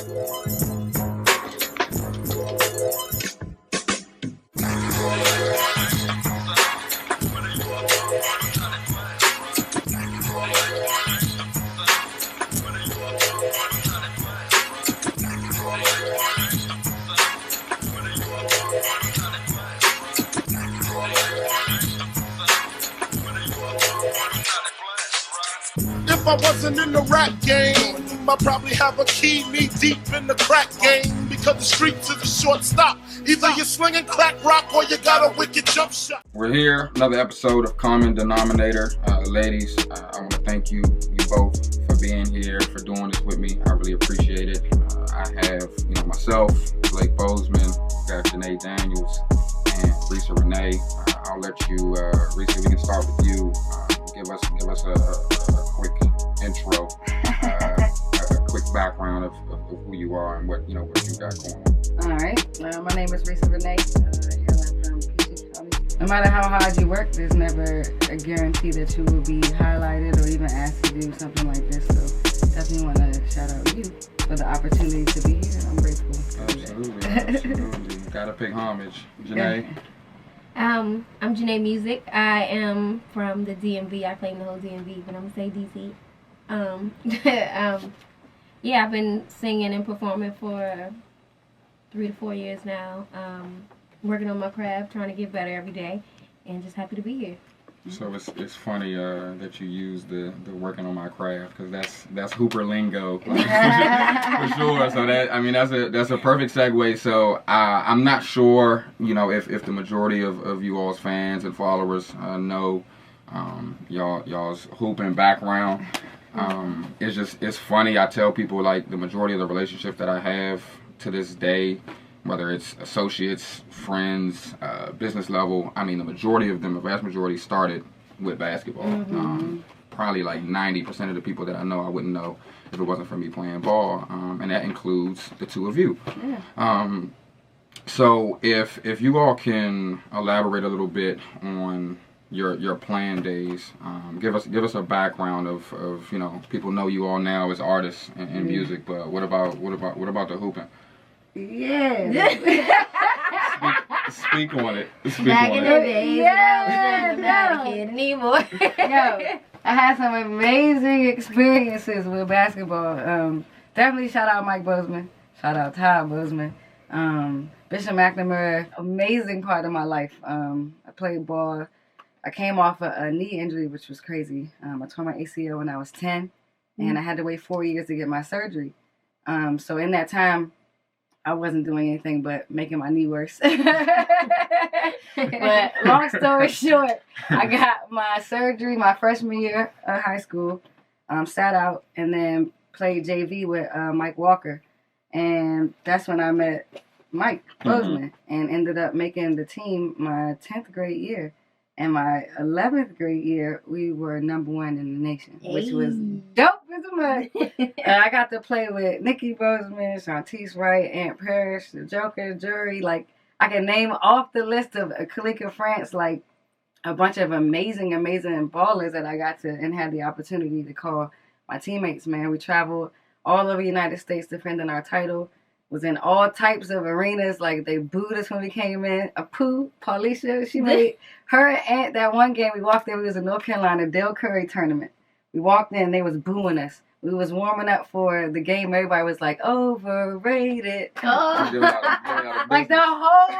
If I wasn't in the rap game, I'd probably have a key knee deep in the crack game. Because the streets is a short stop. Either you're slinging crack rock or you got a wicked jump shot. We're here, another episode of Common Denominator. Ladies, I want to thank you both for being here, for doing this with me. I really appreciate it. I have, myself, Blake Bozeman, got Janae Daniels, and Reesa Renee. I'll let you, Reesa, we can start with you. Give us a quick intro, a quick background of who you are and what you got going on. All right. My name is Reesa Renee. Hailing from PG County. No matter how hard you work, there's never a guarantee that you will be highlighted or even asked to do something like this. So definitely want to shout out you for the opportunity to be here. I'm grateful. Absolutely. Gotta pick homage. Janae. I'm Janae Music. I am from the DMV. I claim the whole DMV, but I'm gonna say DC. I've been singing and performing for 3 to 4 years now. Working on my craft, trying to get better every day, and just happy to be here. So it's funny that you use the working on my craft, because that's Hooper lingo, for sure. So that's a perfect segue. So I'm not sure if the majority of you all's fans and followers know y'all's hooping background. It's funny. I tell people, like, the majority of the relationships that I have to this day, whether it's associates, friends, business level, the majority of them, the vast majority, started with basketball. Mm-hmm. Probably like 90% of the people that I know, I wouldn't know if it wasn't for me playing ball, and that includes the two of you. Yeah. So if you all can elaborate a little bit on your playing days, give us a background of people know you all now as artists in music, but what about the hooping? Yeah. Speak on it. Back in the days, I'm not a kid anymore. Yo, I had some amazing experiences with basketball. Definitely shout out Mike Bozeman. Shout out Todd Bozeman. Bishop McNamara, amazing part of my life. I played ball. I came off a knee injury, which was crazy. I tore my ACL when I was 10, and I had to wait 4 years to get my surgery. So in that time, I wasn't doing anything but making my knee worse. But long story short, I got my surgery my freshman year of high school, sat out, and then played JV with Mike Walker. And that's when I met Mike Bozeman, and ended up making the team my 10th grade year. And my 11th grade year, we were #1 in the nation, which was dope as a mud. I got to play with Nikki Bozeman, Shantice Wright, Aunt Parrish, the Joker, Jury. Like, I can name off the list of Kalika France, like, a bunch of amazing ballers that I got to and had the opportunity to call my teammates, man. We traveled all over the United States defending our title. Was in all types of arenas. Like, they booed us when we came in. Paulisha, she made her and that one game we walked in. We was in North Carolina, Dale Curry tournament. We walked in, they was booing us. We was warming up for the game. Everybody was like, overrated. Oh. Like the whole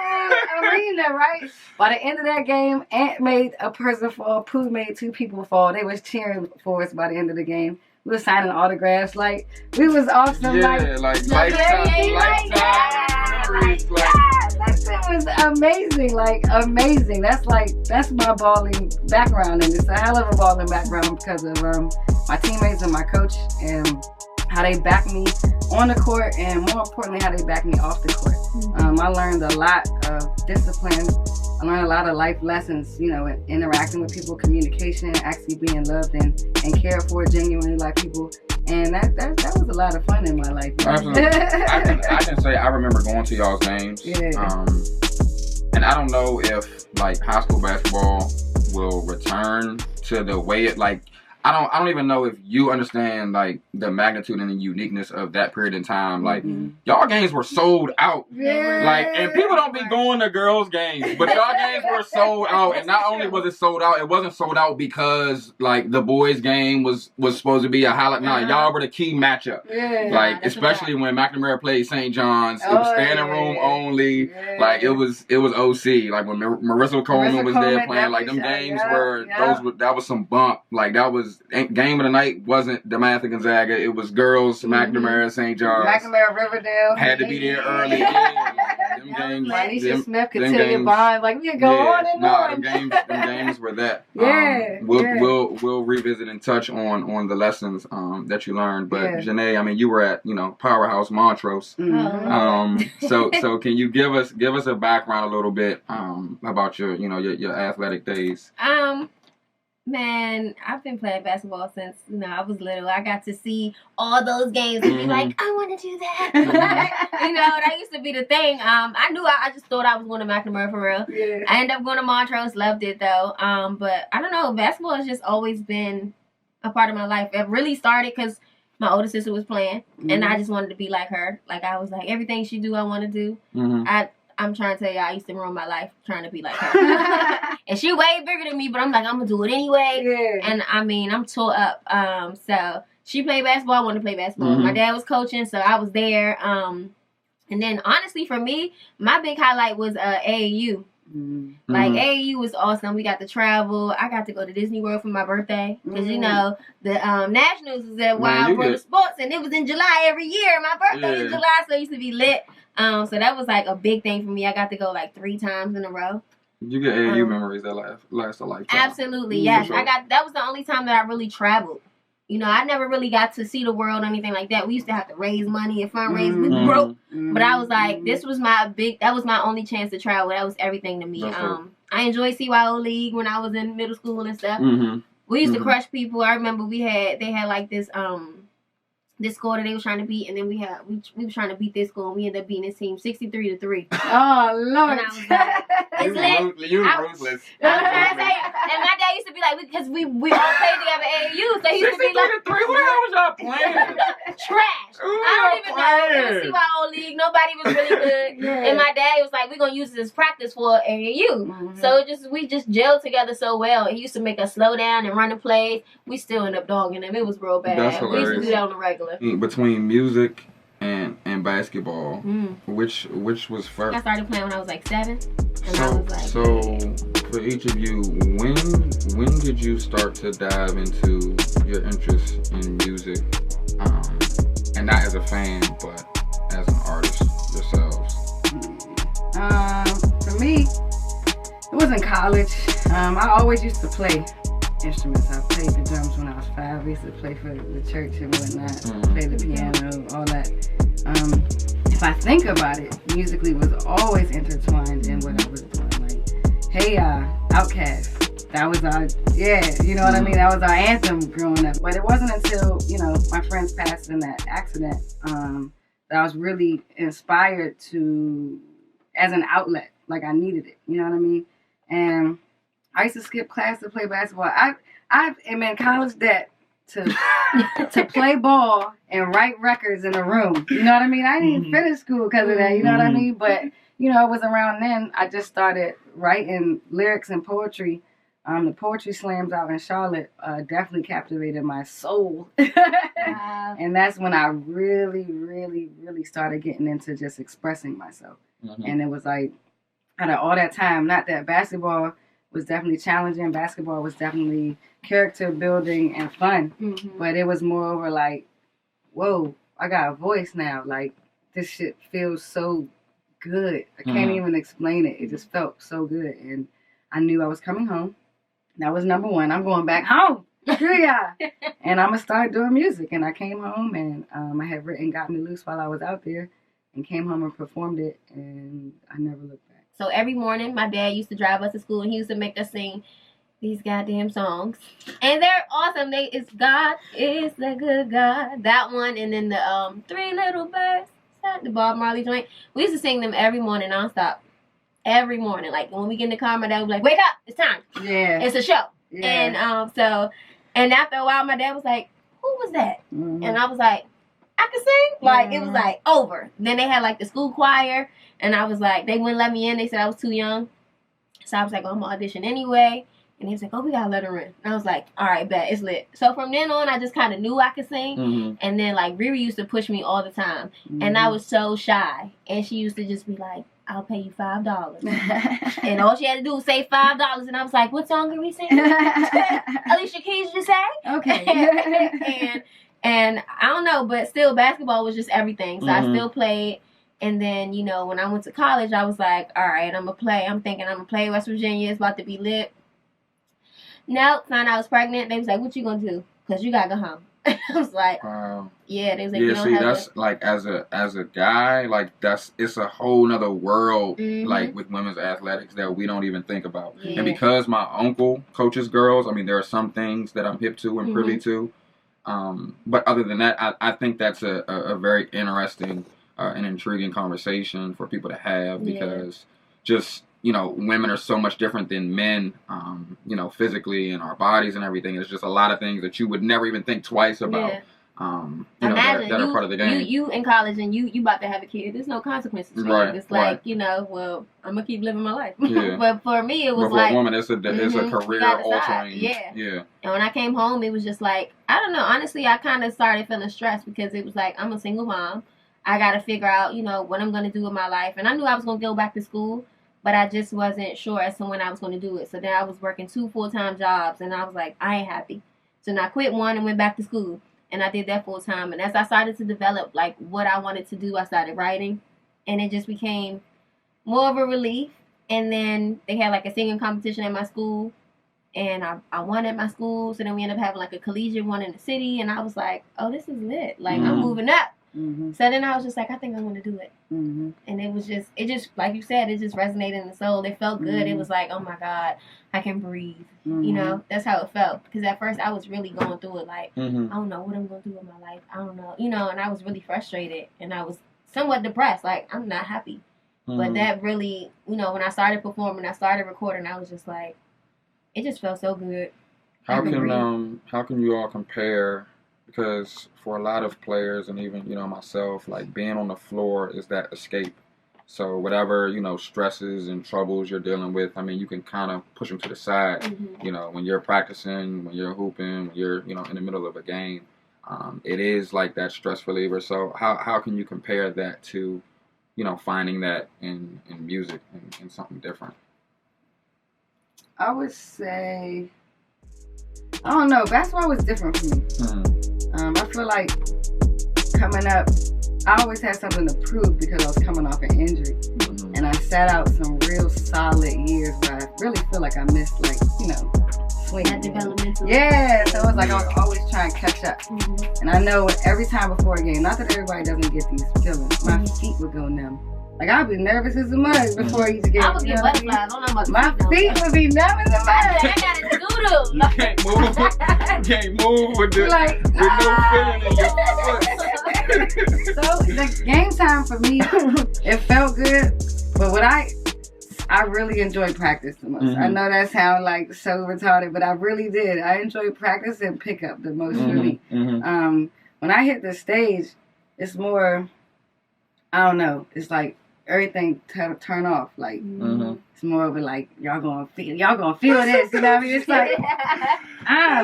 arena, right? By the end of that game, Ant made a person fall. Pooh made 2 people fall. They was cheering for us by the end of the game. We were signing autographs, like, we was awesome. Yeah, like lifetime memories. That shit was amazing, like, amazing. That's my balling background, and it's a hell of a balling background because of my teammates and my coach, and how they back me on the court, and more importantly, how they back me off the court. I learned a lot of discipline. I learned a lot of life lessons, interacting with people, communication, actually being loved and cared for genuinely like people. And that was a lot of fun in my life. Absolutely. I can say I remember going to y'all's games. Yeah. And I don't know if, like, high school basketball will return to the way it, like, I don't even know if you understand like the magnitude and the uniqueness of that period in time. Like y'all games were sold out. Yeah. Like, and people don't be going to girls' games, but y'all games were sold out. And not only was it sold out, it wasn't sold out because like the boys' game was supposed to be a highlight. Nah, y'all were the key matchup. Yeah. Like, especially when McNamara played St. John's, it was standing room only. Yeah. Like it was OC. Like when Marissa Coleman was there playing, like them games were that was some bump. Like that was game of the night wasn't DeMatha Gonzaga. It was girls McNamara St. John's. McNamara Riverdale had to be there early. Them games. Anisha Smith could tell you Bond. Like we could go on and on. Them games were that. Yeah. We'll revisit and touch on the lessons that you learned. But Janae, I mean, you were at Powerhouse Montrose. So can you give us a background a little bit about your athletic days? Man, I've been playing basketball since I was little. I got to see all those games and be like, I want to do that. That used to be the thing. I just thought I was going to McNamara for real. Yeah. I ended up going to Montrose, loved it though. But I don't know, basketball has just always been a part of my life. It really started because my older sister was playing, and I just wanted to be like her. Like I was like, everything she do, I want to do. I'm trying to tell you, I used to ruin my life trying to be like her. And she way bigger than me, but I'm like, I'm going to do it anyway. Yeah. And I mean, I'm tore up. So she played basketball. I wanted to play basketball. My dad was coaching, so I was there. And then honestly, for me, my big highlight was AAU. Like AAU was awesome. We got to travel. I got to go to Disney World for my birthday. Because the Nationals was at Wild World of Sports, and it was in July every year. My birthday is July, so it used to be lit. So that was like a big thing for me. I got to go like 3 times in a row. You get AAU memories that last a lifetime. Absolutely, yes. Sure. That was the only time that I really traveled. I never really got to see the world or anything like that. We used to have to raise money and fundraise. We were broke. But I was like, that was my only chance to travel. That was everything to me. I enjoyed CYO League when I was in middle school and stuff. We used to crush people. I remember they had like this score that they was trying to beat, and then we were trying to beat this score, and we ended up beating this team 63-3. Oh Lord! And I was like, it's lit. You ruthless. I was trying to say, and my dad used to be like, because we all played together at AAU, so he used to be like, 63-3. What the hell was y'all playing? Trash. I don't even know. It was CYO League. Nobody was really good. And my dad was like, we're gonna use this as practice for AAU. So we just gelled together so well. He used to make us slow down and run the plays. We still end up dogging him. It was real bad. That's hilarious. We used to do that on the regular. Between music and basketball, which was first? I started playing when I was like 7. So for each of you, when did you start to dive into your interest in music, and not as a fan, but as an artist yourselves? For me, it was in college. I always used to play instruments. I played the drums when I was 5. I used to play for the church and whatnot. Play the piano, all that. If I think about it, musically was always intertwined in what I was doing. Like, hey, Outkast. That was our, you know what I mean? That was our anthem growing up. But it wasn't until, my friends passed in that accident that I was really inspired as an outlet. Like I needed it, you know what I mean? And I used to skip class to play basketball. I am in college debt to play ball and write records in a room. You know what I mean? I didn't finish school because of that. You know what I mean? But it was around then I just started writing lyrics and poetry. The poetry slams out in Charlotte definitely captivated my soul, and that's when I really, really, really started getting into just expressing myself. And it was like out of all that time, not that basketball was definitely challenging. Basketball was definitely character building and fun. But it was more over like, whoa, I got a voice now. Like, this shit feels so good. I can't even explain it. It just felt so good. And I knew I was coming home. That was number 1. I'm going back home. Yeah. And I'm going to start doing music. And I came home and I had written Got Me Loose while I was out there and came home and performed it. And I never looked back. So every morning, my dad used to drive us to school, and he used to make us sing these goddamn songs. And they're awesome. It's God is the good God. That one, and then the 3 Little Birds, the Bob Marley joint. We used to sing them every morning, nonstop. Every morning. Like, when we get in the car, my dad would be like, wake up, it's time. Yeah. It's a show. Yeah. And so And after a while, my dad was like, who was that? Mm-hmm. And I was like, I can sing. Like, it was like over. Then they had like the school choir. And I was like, they wouldn't let me in. They said I was too young. So I was like, I'm going to audition anyway. And he was like, oh, we got to let her in. And I was like, all right, bet, it's lit. So from then on, I just kind of knew I could sing. Mm-hmm. And then, like, Riri used to push me all the time. Mm-hmm. And I was so shy. And she used to just be like, I'll pay you $5. And all she had to do was say $5. And I was like, what song are we singing? Alicia Keys just say? Okay. and I don't know, but still, basketball was just everything. So I still played. And then, you know, when I went to college, I was like, all right, I'm going to play. I'm thinking I'm going to play West Virginia. It's about to be lit. Nope, found out I was pregnant. They was like, what you going to do? Because you got to go home. I was like, wow. Yeah, they was like, yeah, you don't see, have that's, like, as a guy, like, it's a whole nother world, like, with women's athletics that we don't even think about. Yeah. And because my uncle coaches girls, I mean, there are some things that I'm hip to and privy to. But other than that, I think that's a very interesting and intriguing conversation for people to have because just, you know, women are so much different than men, you know, physically and our bodies and everything. It's just a lot of things that you would never even think twice about, you know, that are part of the game. You in college and you about to have a kid. There's no consequences for it. It's like, you know, well, I'm going to keep living my life. Yeah. But for me, it was for like... a woman, it's a career altering. Yeah. And when I came home, it was just like, I don't know. Honestly, I kind of started feeling stressed because it was like, I'm a single mom. I got to figure out, you know, what I'm going to do with my life. And I knew I was going to go back to school, but I just wasn't sure as to when I was going to do it. So then I was working 2 full-time jobs, and I was like, I ain't happy. So then I quit one and went back to school, and I did that full-time. And as I started to develop, like, what I wanted to do, I started writing, and it just became more of a relief. And then they had, like, a singing competition at my school, and I won at my school. So then we ended up having, like, a collegiate one in the city, and I was like, oh, this is lit. Like, I'm moving up. So then I was just like, I think I'm going to do it. And it just, like you said, it just resonated in the soul. It felt good. It was like, oh my God, I can breathe. You know, that's how it felt. Because at first I was really going through it like, I don't know what I'm going to do with my life. I don't know. You know, and I was really frustrated. And I was somewhat depressed. Like, I'm not happy. But that really, you know, when I started performing, I started recording, I was just like, it just felt so good. How can you all compare? Because for a lot of players and even, you know, myself, like being on the floor is that escape. So whatever, you know, stresses and troubles you're dealing with, I mean, you can kind of push them to the side, you know, when you're practicing, when you're hooping, when you're, you know, in the middle of a game. It is like that stress reliever. So how can you compare that to, you know, finding that in music and something different? I would say, I don't know, basketball was different for me. I feel like coming up, I always had something to prove because I was coming off an injury. And I sat out some real solid years where I really feel like I missed, like, you know, swinging. That developmental. Yeah, so it was like I was always trying to catch up. And I know every time before a game, not that everybody doesn't get these feelings, my feet would go numb. Like, I'd be nervous as a mug before each game. I would get butterflies. I don't know about my feet would be numb as a mug. I got a doodle. You can't move. You can't move with no feeling in your foot. So the game time for me, it felt good. But I really enjoyed practice the most. I know that sounds like so retarded, but I really did. I enjoyed practice and pickup the most for me. When I hit the stage, it's more, I don't know, it's like everything turn off. Like, it's more of a like, y'all gonna feel this, you know what I mean? It's like, I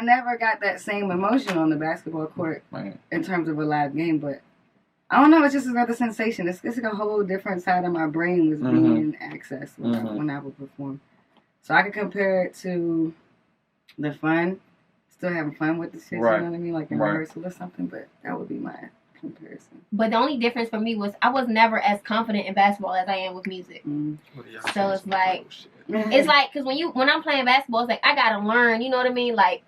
never got that same emotion on the basketball court in terms of a live game, but I don't know, it's just another sensation. It's like a whole different side of my brain was being accessed when I would perform. So I could compare it to the fun, still having fun with the shit, you know what I mean? Like in rehearsal or something, but that would be my comparison. But the only difference for me was I was never as confident in basketball as I am with music. So it's like, because when I'm playing basketball, it's like I gotta learn, you know what I mean? Like,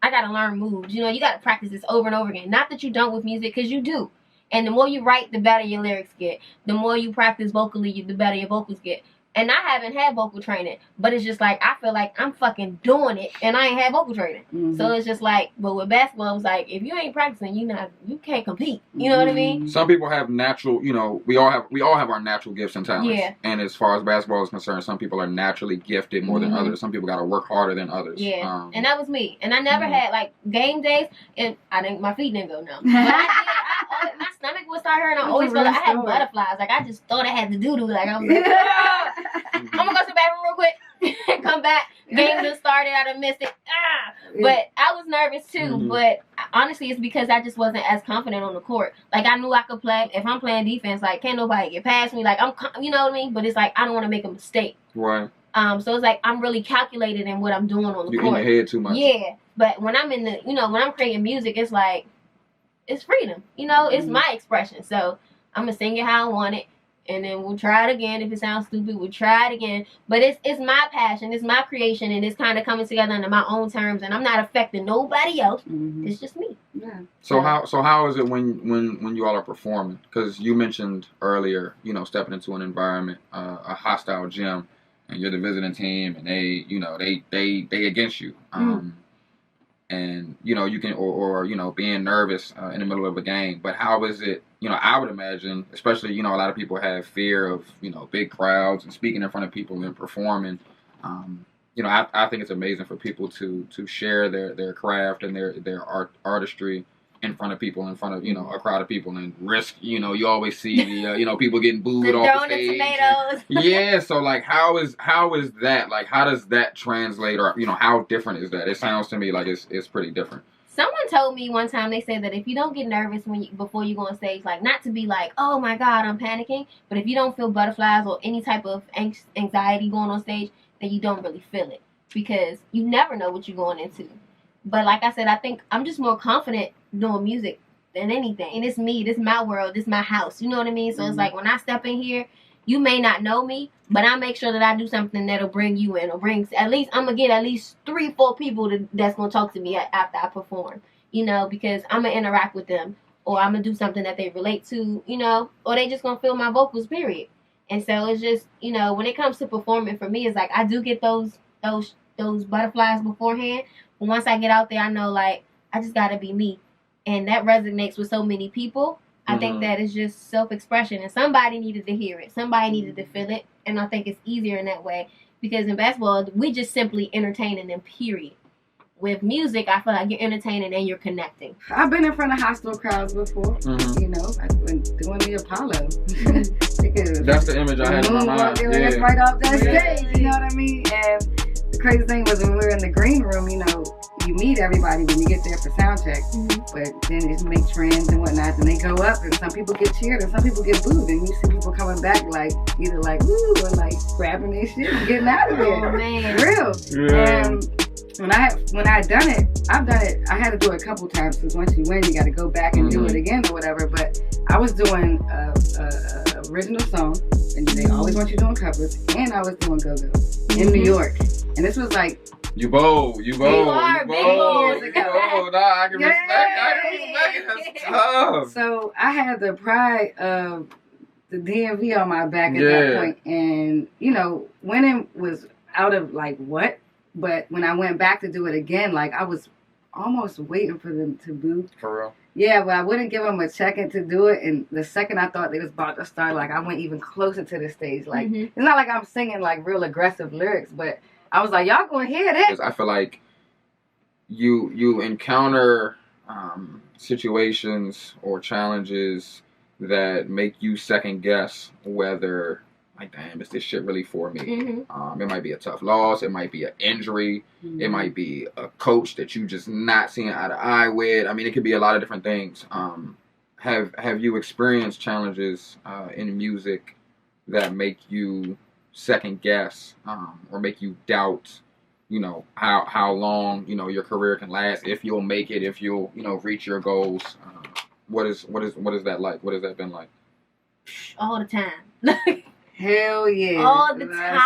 I gotta learn moves. You know, you gotta practice this over and over again. Not that you don't with music, because you do. And the more you write, the better your lyrics get. The more you practice vocally, the better your vocals get. And I haven't had vocal training, but it's just like I feel like I'm fucking doing it, and I ain't had vocal training. Mm-hmm. So it's just like, but with basketball, it was like if you ain't practicing, you can't compete. You know what I mean? Some people have natural, we all have our natural gifts and talents. Yeah. And as far as basketball is concerned, some people are naturally gifted more than others. Some people got to work harder than others. Yeah. And that was me. And I never had like game days, and my feet didn't go numb. But I did. My stomach would start hurting. I always felt like I had butterflies. Like I just thought I had to do. Like I was like, I'm gonna go to the bathroom real quick. Come back. Game just started. I done missed it. But I was nervous too. But honestly, it's because I just wasn't as confident on the court. Like I knew I could play. If I'm playing defense, like can't nobody get past me. Like you know what I mean. But it's like I don't want to make a mistake. Right. So it's like I'm really calculated in what I'm doing on the court. You're in your head too much. Yeah. But when I'm in the, when I'm creating music, it's like it's freedom. It's my expression. So I'm gonna sing it how I want it. And then we'll try it again. If it sounds stupid, we'll try it again. But it's my passion. It's my creation. And it's kind of coming together under my own terms. And I'm not affecting nobody else. It's just me. Yeah. So how is it when you all are performing? Because you mentioned earlier, stepping into an environment, a hostile gym, and you're the visiting team, and they against you. And you can or being nervous in the middle of a game. But how is it? I would imagine, especially a lot of people have fear of big crowds and speaking in front of people and performing. I think it's amazing for people to share their craft and their artistry in front of people, in front of a crowd of people, and risk. You always see the people getting booed off the stage. Tomatoes. Yeah, so like how is that? Like how does that translate, or how different is that? It sounds to me like it's pretty different. Someone told me one time, they said that if you don't get nervous before you go on stage, like not to be like, oh my God, I'm panicking, but if you don't feel butterflies or any type of anxiety going on stage, then you don't really feel it, because you never know what you're going into. But like I said, I think I'm just more confident doing music than anything. And it's me, this is my world, this is my house, you know what I mean? So it's like when I step in here, you may not know me, but I make sure that I do something that'll bring you in, or I'm gonna get at least 3-4 people that's gonna talk to me after I perform, because I'm gonna interact with them, or I'm gonna do something that they relate to, or they just gonna feel my vocals, period. And so it's just, when it comes to performing, for me, it's like I do get those butterflies beforehand, but once I get out there, I know like I just gotta be me, and that resonates with so many people. I think that it's just self-expression, and somebody needed to hear it. Somebody needed to feel it, and I think it's easier in that way, because in basketball, we just simply entertaining them, period. With music, I feel like you're entertaining and you're connecting. I've been in front of hostile crowds before, I've been doing the Apollo. That's the image I had in my mind. Yeah. Right off that stage, you know what I mean? And the crazy thing was when we were in the green room, you meet everybody when you get there for sound check, but then it make trends and whatnot, and they go up, and some people get cheered and some people get booed, and you see people coming back like either like woo or like grabbing their shit and getting out of there. Oh man, real. Yeah. And when I done it, I've done it. I had to do it a couple times, because once you win, you got to go back and do it again or whatever. But I was doing a original song, and they always want you doing covers, and I was doing go-go in New York, and this was like. You bold. You are big bold. Nah, I can respect it. That's tough. So I had the pride of the DMV on my back at that point. And, winning was out of like what? But when I went back to do it again, like I was almost waiting for them to boo. For real? Yeah, but I wouldn't give them a second to do it. And the second I thought they was about to start, like I went even closer to the stage. Like it's not like I'm singing like real aggressive lyrics, but I was like, y'all gonna hear this. I feel like you encounter situations or challenges that make you second guess whether, like, damn, is this shit really for me? It might be a tough loss. It might be an injury. It might be a coach that you just not seeing eye to eye with. I mean, it could be a lot of different things. Have you experienced challenges in music that make you second guess or make you doubt how long your career can last, if you'll make it, if you'll reach your goals? What is that like? What has that been like? All the time. Hell yeah. All the time.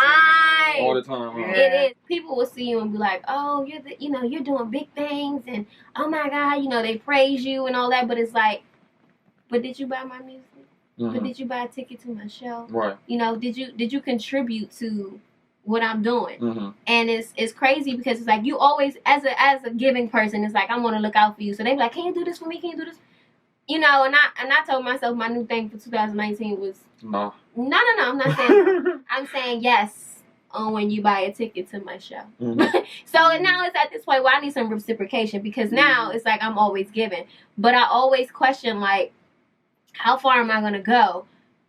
All the time, huh? It is. People will see you and be like, oh, you're doing big things, and oh my God, they praise you and all that, but it's like, but did you buy my music? but did you buy a ticket to my show? Right. You know, did you contribute to what I'm doing? And it's crazy because it's like you always, as a giving person, it's like I want to look out for you. So they be like, can you do this for me? Can you do this? You know, and I told myself my new thing for 2019 was no. I'm not saying. I'm saying yes. When you buy a ticket to my show. So now it's at this point where I need some reciprocation, because now it's like I'm always giving, but I always question, like, how far am I going to go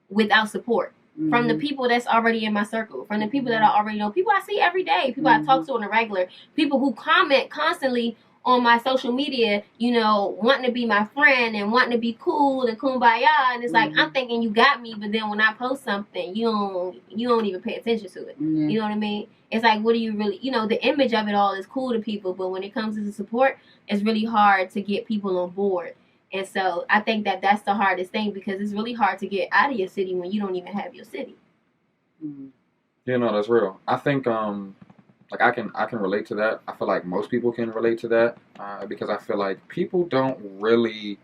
without support from the people that's already in my circle, from the people that I already know, people I see every day, people I talk to on a regular, people who comment constantly on my social media, you know, wanting to be my friend and wanting to be cool and kumbaya, and it's like I'm thinking you got me, but then when I post something, you don't even pay attention to it. You know what I mean? It's like, what do you really, you know, the image of it all is cool to people, but when it comes to the support, it's really hard to get people on board. And so I think that that's the hardest thing, because it's really hard to get out of your city when you don't even have your city. You know, that's real. I think like I can relate to that. I feel like most people can relate to that, because I feel like people don't really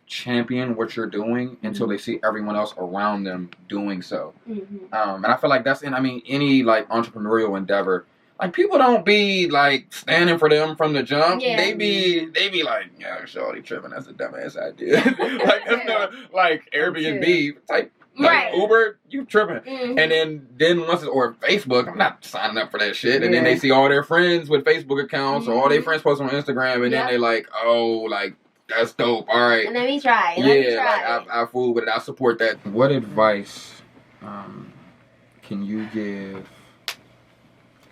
champion what you're doing until they see everyone else around them doing so. And I feel like that's any like entrepreneurial endeavor. Like, people don't be like standing for them from the jump. They be like, yeah, shorty tripping. That's a dumbass idea. Like, it's not like Airbnb type. Like Uber, you tripping. And then once it's, or Facebook, I'm not signing up for that shit. And then they see all their friends with Facebook accounts, or all their friends post on Instagram, and then they like, oh, like, that's dope. All right. Let me try. Like, I fool with it. I support that. What advice can you give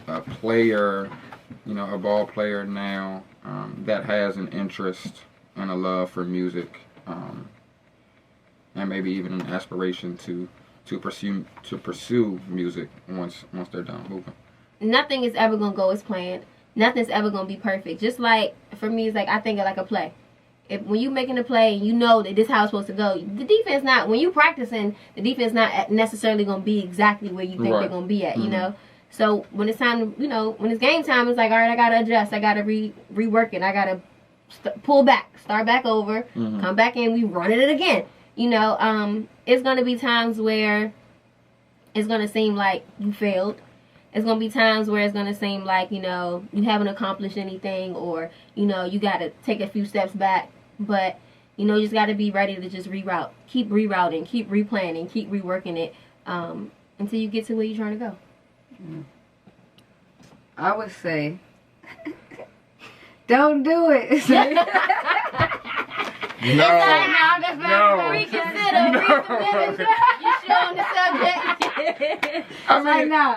a player, you know, a ball player now that has an interest and a love for music, and maybe even an aspiration to pursue music once they're done hooping? Nothing is ever gonna go as planned. Nothing's ever gonna be perfect. Just like for me, it's like I think of like a play. When you making a play, you know that this is how it's supposed to go. The defense not, when you practicing, the defense not necessarily gonna be exactly where you think they're gonna be at. You know. So when it's time to, you know, when it's game time, it's like, all right, I gotta adjust, I gotta rework it, I gotta pull back, start back over, come back in, we run it again. You know, it's gonna be times where it's gonna seem like you failed. It's gonna be times where it's gonna seem like, you know, you haven't accomplished anything, or, you know, you gotta take a few steps back. But, you know, you just gotta be ready to just reroute, keep rerouting, keep replanning, keep reworking it, until you get to where you're trying to go. I would say, don't do it. No. Reconsider. You sure on the subject? I'm like, no.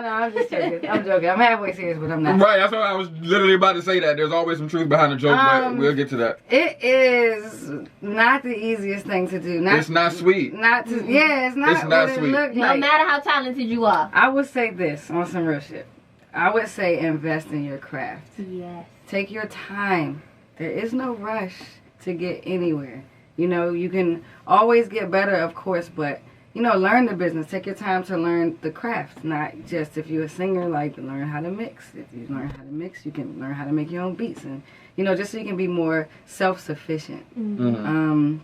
I'm just joking. I'm halfway serious, but I'm not. Right, that's what I was literally about to say. That there's always some truth behind the joke, but we'll get to that. It is not the easiest thing to do. It's not sweet. It's not. It's not sweet. Like. No matter how talented you are. I would say this on some real shit. I would say invest in your craft. Yes. Take your time. There is no rush to get anywhere. You know, you can always get better, of course, but, you know, learn the business. Take your time to learn the craft. Not just if you're a singer, like, learn how to mix. If you learn how to mix, you can learn how to make your own beats. And, you know, just so you can be more self-sufficient. When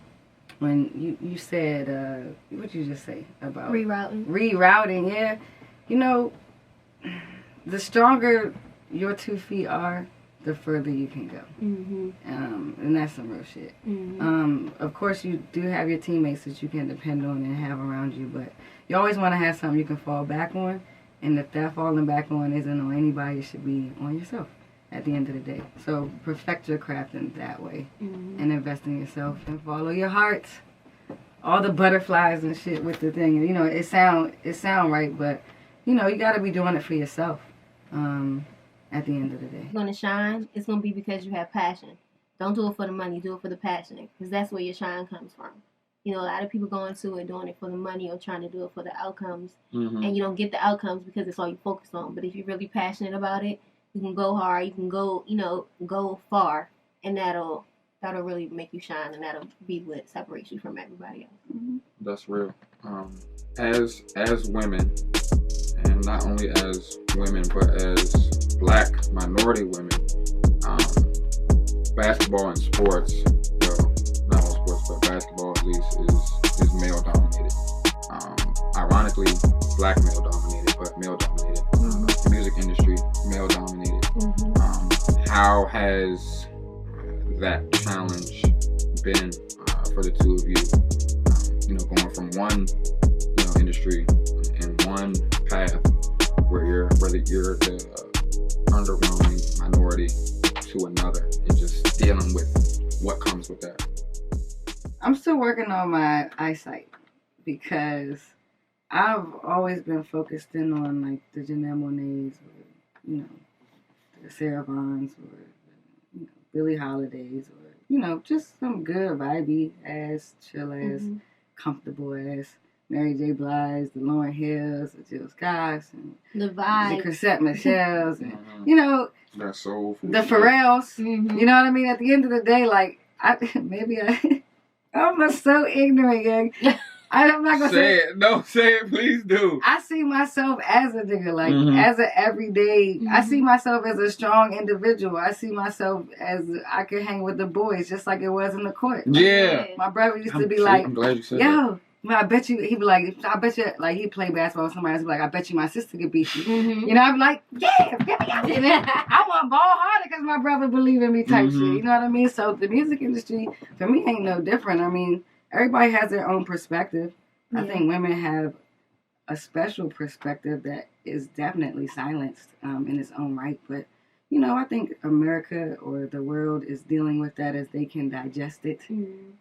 you said, what did you just say about? Rerouting, yeah. You know, the stronger your 2 feet are, the further you can go. And that's some real shit. Of course, you do have your teammates that you can depend on and have around you, but you always want to have something you can fall back on. And if that falling back on isn't on anybody, it should be on yourself at the end of the day. So perfect your craft in that way, and invest in yourself and follow your heart. All the butterflies and shit with the thing, you know, it sound right, but you know, you got to be doing it for yourself. At the end of the day, it's gonna shine. It's gonna be because you have passion. Don't do it for the money. Do it for the passion, because that's where your shine comes from. You know, a lot of people go into it doing it for the money or trying to do it for the outcomes, and you don't get the outcomes because it's all you focus on. But if you're really passionate about it, you can go hard. You can go, you know, go far, and that'll really make you shine, and that'll be what separates you from everybody else. That's real. As women, and not only as women, but as Black minority women, basketball and sports, well, not all sports, but basketball at least, is is male dominated. Ironically, black male dominated, but male dominated. Music industry, male dominated. How has that challenge been for the two of you? Going from one industry and one path where you're the underwhelming minority to another, and just dealing with what comes with that. I'm still working on my eyesight because I've always been focused in on like the Janelle Monáes or the Sarah Vaughn's or Billie Holidays or just some good vibey ass, chill ass, comfortable ass Mary J. Blige, the Lauryn Hills, the Jill Scotts, and the vibe, the Chrisette Michelles, and that soul food, the Pharrells. You know what I mean? At the end of the day, like I'm so ignorant, gang. I'm not gonna say it. No, say it, please do. I see myself as a nigga, like as an everyday. I see myself as a strong individual. I see myself as I could hang with the boys, just like it was in the court. Yeah. My brother used to be like, I'm glad you said "Yo, I bet you." He'd be like, "I bet you." Like he'd play basketball with somebody else. He'd be like, "I bet you my sister could beat you." I'd be like, "Yeah, get me out." And then I want ball harder because my brother believe in me, type shit. You know what I mean? So the music industry for me ain't no different. I mean, everybody has their own perspective. I think women have a special perspective that is definitely silenced in its own right. But, I think America or the world is dealing with that as they can digest it.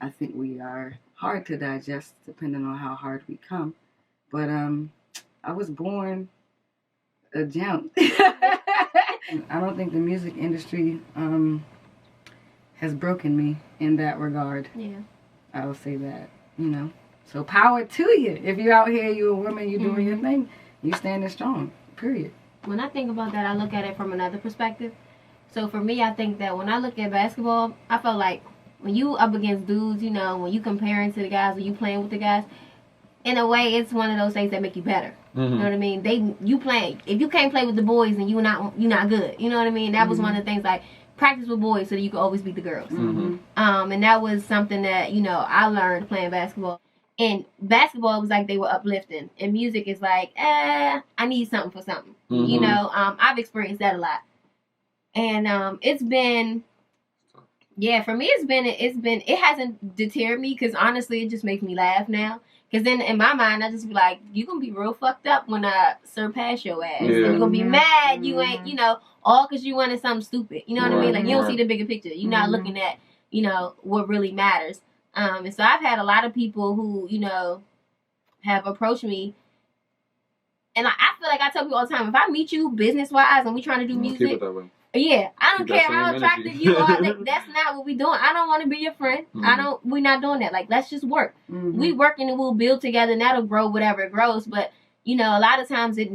I think we are hard to digest depending on how hard we come. But I was born a gent. I don't think the music industry has broken me in that regard. Yeah. I will say that, So power to you. If you're out here, you're a woman, you're doing your thing, you standing strong, period. When I think about that, I look at it from another perspective. So for me, I think that when I look at basketball, I feel like when you up against dudes, when you comparing to the guys, when you playing with the guys, in a way, it's one of those things that make you better. You know what I mean? If you can't play with the boys, then you're not good. You know what I mean? That was one of the things, like, practice with boys so that you can always beat the girls. And that was something that, I learned playing basketball. And basketball was like they were uplifting. And music is like, I need something for something. I've experienced that a lot. And it's been, for me, it hasn't deterred me because honestly, it just makes me laugh now. Because then in my mind, I just be like, you're going to be real fucked up when I surpass your ass. Yeah. And you're going to be mad. You ain't, all because you wanted something stupid. You know what I mean? Like, you don't see the bigger picture. You're not looking at, what really matters. And so I've had a lot of people who, have approached me. And I feel like I tell people all the time, if I meet you business-wise and we trying to do music. Keep it that way. Yeah, I don't care how attractive you are. That's not what we doing. I don't want to be your friend. We're not doing that. Like, let's just work. We working and we'll build together and that'll grow whatever it grows. But, a lot of times it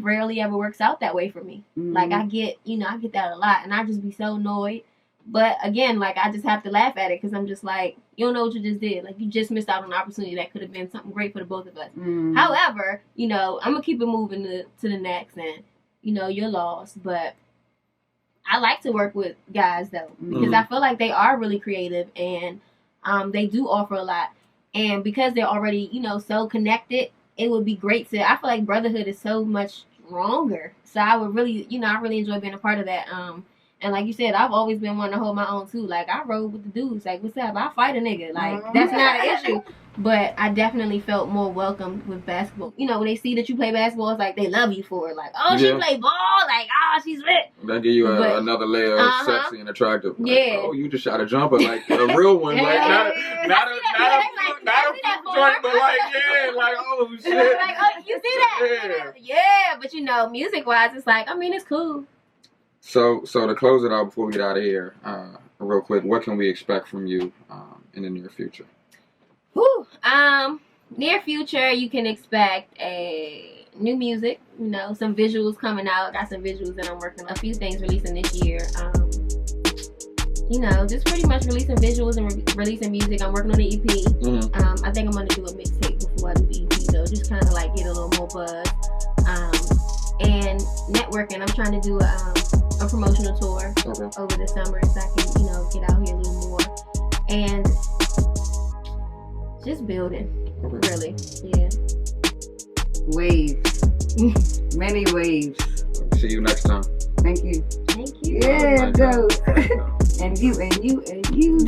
rarely ever works out that way for me. Like, I get that a lot and I just be so annoyed. But again, like, I just have to laugh at it because I'm just like, you don't know what you just did. Like, you just missed out on an opportunity that could have been something great for the both of us. However, I'm going to keep it moving to the next and, you're lost. But I like to work with guys, though, because I feel like they are really creative and they do offer a lot. And because they're already, so connected, it would be great to, I feel like brotherhood is so much stronger. So I would really, I really enjoy being a part of that. And like you said, I've always been wanting to hold my own, too. Like, I rode with the dudes. Like, what's up? I fight a nigga. Like, that's not an issue. But I definitely felt more welcome with basketball. When they see that you play basketball, it's like they love you for it. Like, oh, she play ball. Like, oh, she's lit. That give you another layer of sexy and attractive. Like, oh, you just shot a jumper. Like, a real one. Like, not a joint, but like, oh, shit. Like, oh, you see that? Yeah, but music-wise, it's like, it's cool. So to close it out before we get out of here, real quick, what can we expect from you in the near future? Near future, you can expect a new music, some visuals coming out. Got some visuals that I'm working on. A few things releasing this year. Just pretty much releasing visuals and releasing music. I'm working on the EP. I think I'm going to do a mixtape before I do the EP, so just kind of like get a little more buzz. And networking, I'm trying to do a promotional tour over the summer so I can, get out here a little more. And Just building. Okay. Really. Yeah. Waves. Many waves. See you next time. Thank you. Thank you. Yeah, Bye, dope. bye. And you.